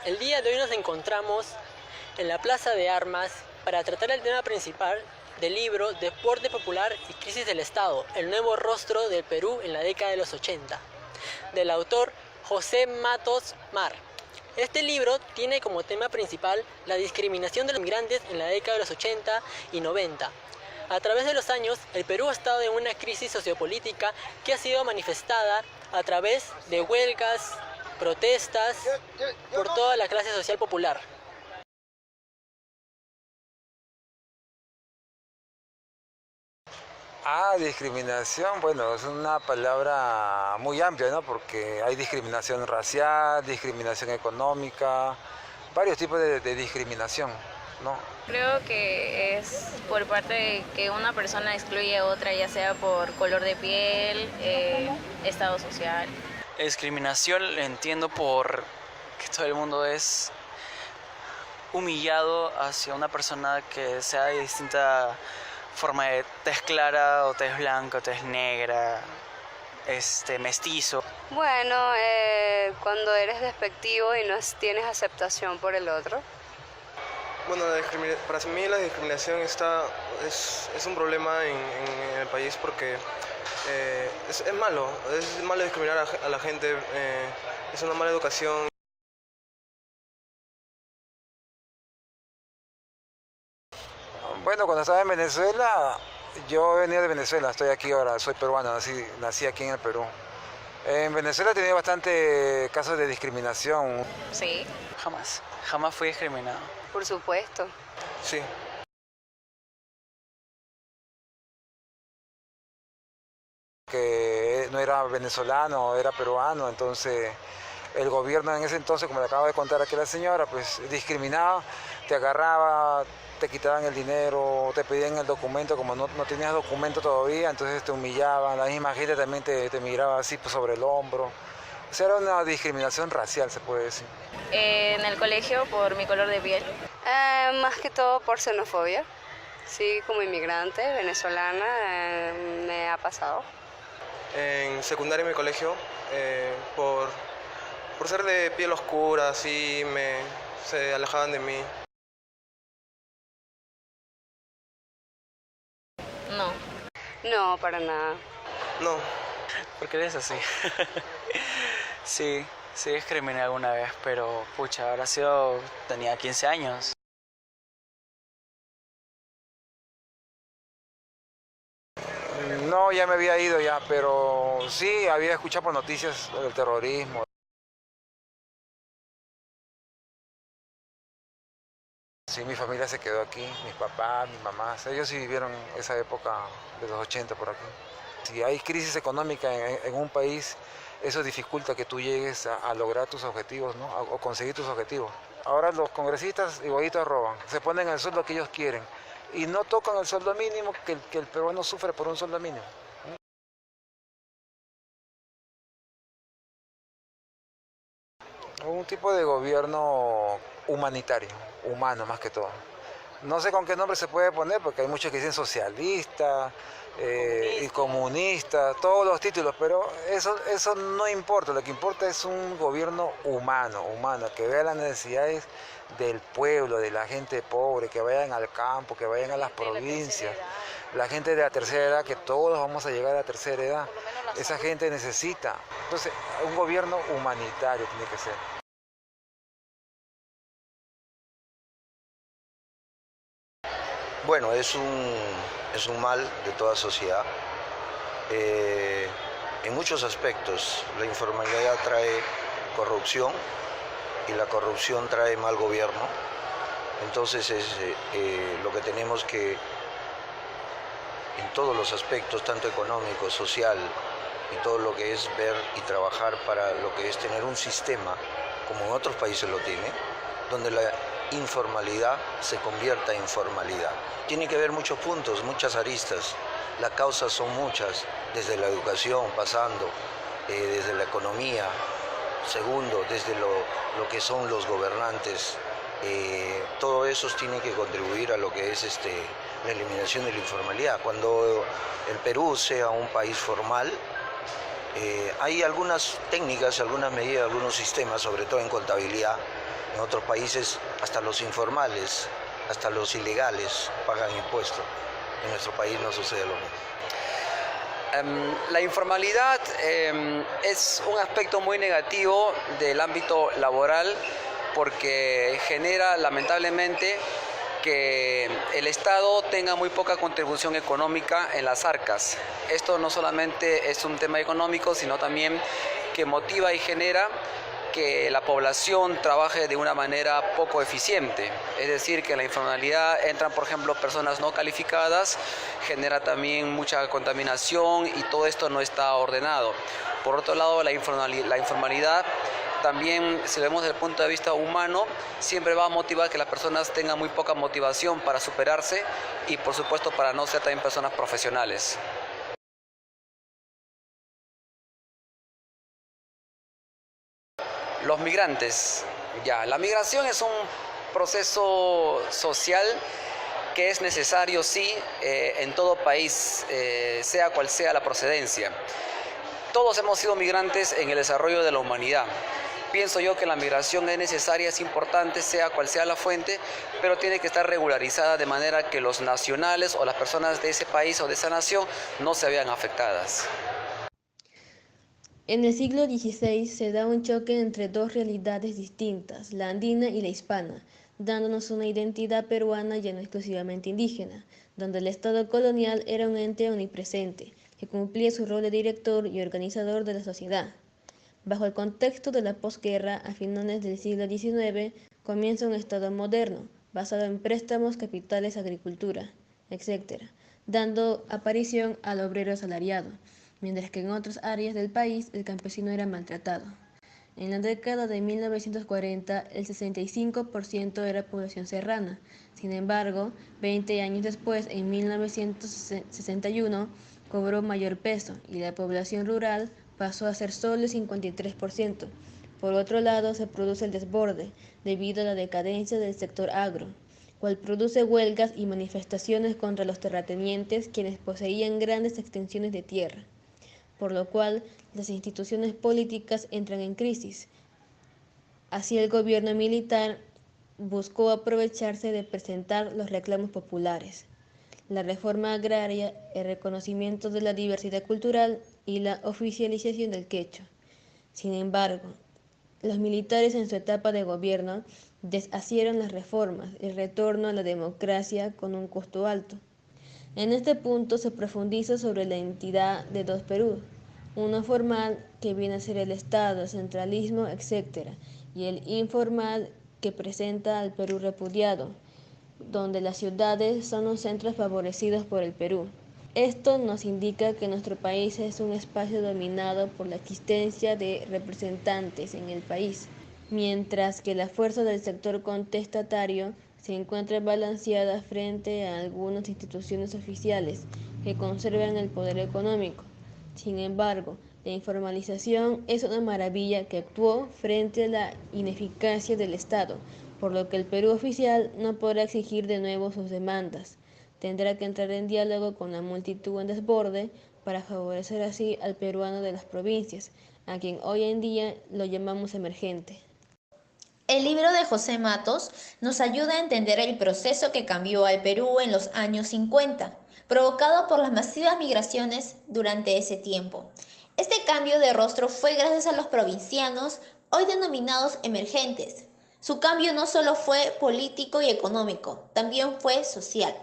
El día de hoy nos encontramos en la Plaza de Armas para tratar el tema principal del libro Deporte Popular y Crisis del Estado, el nuevo rostro del Perú en la década de los 80, del autor José Matos Mar. Este libro tiene como tema principal la discriminación de los migrantes en la década de los 80 y 90. A través de los años, el Perú ha estado en una crisis sociopolítica que ha sido manifestada a través de huelgas, protestas por toda la clase social popular. Discriminación, bueno, es una palabra muy amplia, ¿no? Porque hay discriminación racial, discriminación económica, varios tipos de discriminación, ¿no? Creo que es por parte de que una persona excluye a otra, ya sea por color de piel, estado social. Discriminación la entiendo por que todo el mundo es humillado hacia una persona que sea de distinta forma, de tez clara o tez blanca o tez negra, mestizo. Bueno, cuando eres despectivo y no tienes aceptación por el otro. Bueno, para mí la discriminación es un problema en el país porque es malo discriminar a la gente, es una mala educación. Bueno, cuando estaba en Venezuela, yo venía de Venezuela, estoy aquí ahora, soy peruano, nací aquí en el Perú. En Venezuela he tenido bastante casos de discriminación. Sí. Jamás fui discriminado. Por supuesto. Sí. Que no era venezolano, era peruano, entonces el gobierno en ese entonces, como le acabo de contar aquí a la señora, pues discriminaba, te agarraba, te quitaban el dinero, te pedían el documento, como no tenías documento todavía, entonces te humillaban, la misma gente también te miraba así pues, sobre el hombro. O sea, era una discriminación racial, se puede decir. En el colegio por mi color de piel. Más que todo por xenofobia. Sí, como inmigrante venezolana me ha pasado. En secundaria en mi colegio, por ser de piel oscura, así se alejaban de mí. No. No, para nada. No. ¿Por qué eres así? Sí discriminé alguna vez, pero pucha, tenía 15 años. No, ya me había ido ya, pero sí había escuchado por noticias del terrorismo. Sí, mi familia se quedó aquí, mis papás, mis mamás, ellos sí vivieron esa época de los 80 por aquí. Si hay crisis económica en un país, eso dificulta que tú llegues a lograr tus objetivos, ¿no? O conseguir tus objetivos. Ahora los congresistas igualitos roban, se ponen el sueldo que ellos quieren y no tocan el sueldo mínimo que el peruano sufre por un sueldo mínimo. Un tipo de gobierno humanitario, humano más que todo. No sé con qué nombre se puede poner porque hay muchos que dicen socialista, y comunista, todos los títulos, pero eso no importa, lo que importa es un gobierno humano, que vea las necesidades del pueblo, de la gente pobre, que vayan al campo, que vayan a las provincias, la gente de la tercera edad, que todos vamos a llegar a la tercera edad, esa gente necesita, entonces un gobierno humanitario tiene que ser. Bueno, es un mal de toda sociedad. En muchos aspectos, la informalidad trae corrupción y la corrupción trae mal gobierno. Entonces es lo que tenemos que, en todos los aspectos, tanto económico, social y todo lo que es ver y trabajar para lo que es tener un sistema, como en otros países lo tienen, donde la informalidad se convierta en formalidad. Tiene que haber muchos puntos, muchas aristas. Las causas son muchas, desde la educación, pasando, desde la economía, segundo, desde lo que son los gobernantes. Todo eso tiene que contribuir a lo que es la eliminación de la informalidad. Cuando el Perú sea un país formal, Hay algunas técnicas, algunas medidas, algunos sistemas, sobre todo en contabilidad. En otros países hasta los informales, hasta los ilegales pagan impuestos. En nuestro país no sucede lo mismo. La informalidad es un aspecto muy negativo del ámbito laboral porque genera lamentablemente que el Estado tenga muy poca contribución económica en las arcas. Esto no solamente es un tema económico, sino también que motiva y genera que la población trabaje de una manera poco eficiente. Es decir, que en la informalidad entran, por ejemplo, personas no calificadas, genera también mucha contaminación y todo esto no está ordenado. Por otro lado, la informalidad también, si lo vemos desde el punto de vista humano, siempre va a motivar que las personas tengan muy poca motivación para superarse y, por supuesto, para no ser también personas profesionales. Los migrantes. La migración es un proceso social que es necesario, sí, en todo país, sea cual sea la procedencia. Todos hemos sido migrantes en el desarrollo de la humanidad. Pienso yo que la migración es necesaria, es importante, sea cual sea la fuente, pero tiene que estar regularizada de manera que los nacionales o las personas de ese país o de esa nación no se vean afectadas. En el siglo XVI se da un choque entre dos realidades distintas, la andina y la hispana, dándonos una identidad peruana ya no exclusivamente indígena, donde el Estado colonial era un ente omnipresente, que cumplía su rol de director y organizador de la sociedad. Bajo el contexto de la posguerra, a finales del siglo XIX, comienza un Estado moderno, basado en préstamos, capitales, agricultura, etc., dando aparición al obrero asalariado, mientras que en otras áreas del país el campesino era maltratado. En la década de 1940, el 65% era población serrana. Sin embargo, 20 años después, en 1961, cobró mayor peso y la población rural pasó a ser solo el 53%. Por otro lado, se produce el desborde, debido a la decadencia del sector agro, cual produce huelgas y manifestaciones contra los terratenientes quienes poseían grandes extensiones de tierra, por lo cual las instituciones políticas entran en crisis. Así el gobierno militar buscó aprovecharse de presentar los reclamos populares, la reforma agraria, el reconocimiento de la diversidad cultural y la oficialización del quechua. Sin embargo, los militares en su etapa de gobierno deshacieron las reformas, el retorno a la democracia con un costo alto. En este punto se profundiza sobre la entidad de dos Perú, uno formal que viene a ser el Estado, el centralismo, etc., y el informal que presenta al Perú repudiado, donde las ciudades son los centros favorecidos por el Perú. Esto nos indica que nuestro país es un espacio dominado por la existencia de representantes en el país, mientras que la fuerza del sector contestatario se encuentra balanceada frente a algunas instituciones oficiales que conservan el poder económico. Sin embargo, la informalización es una maravilla que actuó frente a la ineficacia del Estado, por lo que el Perú oficial no podrá exigir de nuevo sus demandas. Tendrá que entrar en diálogo con la multitud en desborde para favorecer así al peruano de las provincias, a quien hoy en día lo llamamos emergente. El libro de José Matos nos ayuda a entender el proceso que cambió al Perú en los años 50, provocado por las masivas migraciones durante ese tiempo. Este cambio de rostro fue gracias a los provincianos, hoy denominados emergentes. Su cambio no solo fue político y económico, también fue social.